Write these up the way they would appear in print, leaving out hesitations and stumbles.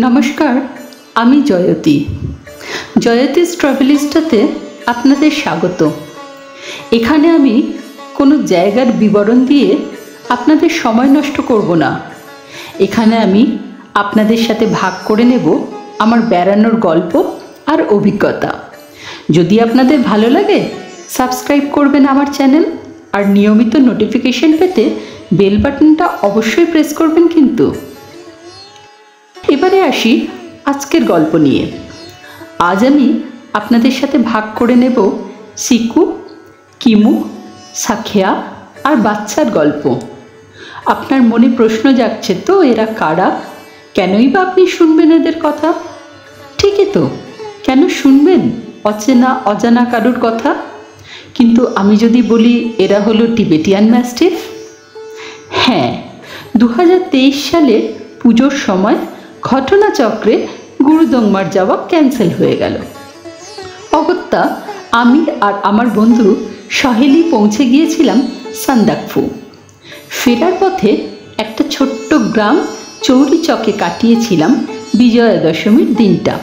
নমস্কার, আমি জয়তী। জয়তীস ট্রাভেলিস্টাতে আপনাদের স্বাগত। এখানে আমি কোনো জায়গার বিবরণ দিয়ে আপনাদের সময় নষ্ট করব না। এখানে আমি আপনাদের সাথে ভাগ করে নেব আমার বেড়ানোর গল্প আর অভিজ্ঞতা। যদি আপনাদের ভালো লাগে সাবস্ক্রাইব করবেন আমার চ্যানেল, আর নিয়মিত নোটিফিকেশন পেতে বেল বাটনটা অবশ্যই প্রেস করবেন কিন্তু। এবারে আসি আজকের গল্প নিয়ে। আজ আমি আপনাদের সাথে ভাগ করে নেব সিকু, কিমু, সাখিয়া আর বাচ্চার গল্প। আপনার মনে প্রশ্ন জাগছে তো, এরা কারা? কেনই বা আপনি শুনবেন এদের কথা? ঠিকই তো, কেন শুনবেন অচেনা অজানা কারুর কথা? কিন্তু আমি যদি বলি এরা হলো টিবেটিয়ান ম্যাস্টিফ। হ্যাঁ, 2023 সালে পুজোর সময় ঘটনাচক্রে গুরুদংমার যাওয়া ক্যান্সেল হয়ে গেল। অগত্যা আমি আর আমার বন্ধু সহেলি পৌঁছে গিয়েছিলাম সান্দাকফু। ফেরার পথে একটা ছোট্ট গ্রাম চৌরিচকে কাটিয়েছিলাম বিজয়া দশমীর দিনটা।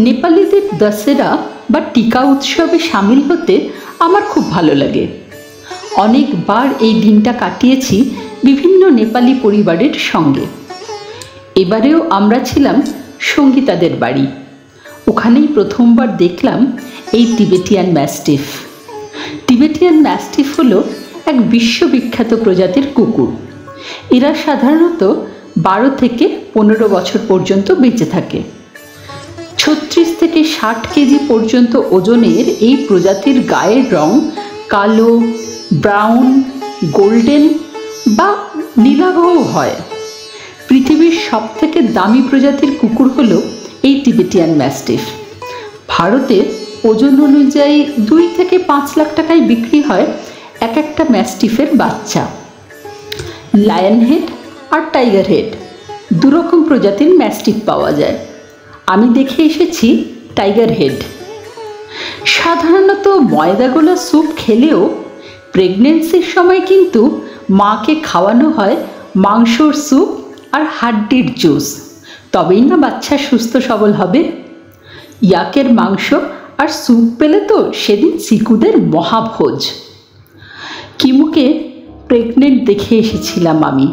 নেপালিদের দশেরা বা টিকা উৎসবে সামিল হতে আমার খুব ভালো লাগে। অনেকবার এই দিনটা কাটিয়েছি বিভিন্ন নেপালি পরিবারের সঙ্গে। এবারেও আমরা ছিলাম সঙ্গীতাদের বাড়ি। ওখানেই প্রথমবার দেখলাম এই টিবেটিয়ান ম্যাস্টিফ। টিবেটিয়ান ম্যাস্টিফ হলো এক বিশ্ববিখ্যাত প্রজাতির কুকুর। এরা সাধারণত 12 থেকে 15 বছর পর্যন্ত বেঁচে থাকে। 36 থেকে 60 কেজি পর্যন্ত ওজনের এই প্রজাতির গায়ের রং কালো, ব্রাউন, গোল্ডেন বা নীলাভও হয়। পৃথিবীর সবথেকে দামি প্রজাতির কুকুর হলো এই টিবেটিয়ান ম্যাস্টিফ। ভারতে ওজন অনুযায়ী 2 থেকে 5 লাখ টাকায় বিক্রি হয় এক একটা ম্যাস্টিফের বাচ্চা। লায়ন হেড আর টাইগার হেড দুরকম প্রজাতির ম্যাস্টিফ পাওয়া যায়। আমি দেখে এসেছি টাইগার হেড। সাধারণত ময়দাগোলা স্যুপ খেলেও প্রেগনেন্সির সময় কিন্তু মাকে খাওয়ানো হয় মাংসর স্যুপ আর হাড্ডির জুস, তবেই না বাচ্চা সুস্থ সবল হবে। ইয়াকের মাংস আর স্যুপ পেলে তো সেদিন সিকুদের মহাভোজ। কিমুকে প্রেগনেন্ট দেখে এসেছিলাম আমি।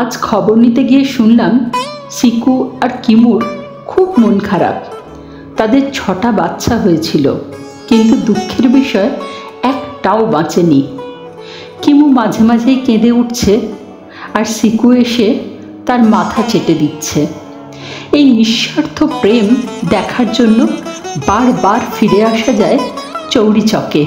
আজ খবর নিতে গিয়ে শুনলাম সিকু আর কিমুর খুব মন খারাপ। তাদের 6টা বাচ্চা হয়েছিল, কিন্তু দুঃখের বিষয় একটাও বাঁচেনি। কিমু মাঝে মাঝেই কেঁদে উঠছে আর সিকু এসে তার মাথা চেটে দিচ্ছে। এই নিঃস্বার্থ প্রেম দেখার জন্য বারবার ফিরে আসা যায় চৌরিচকে।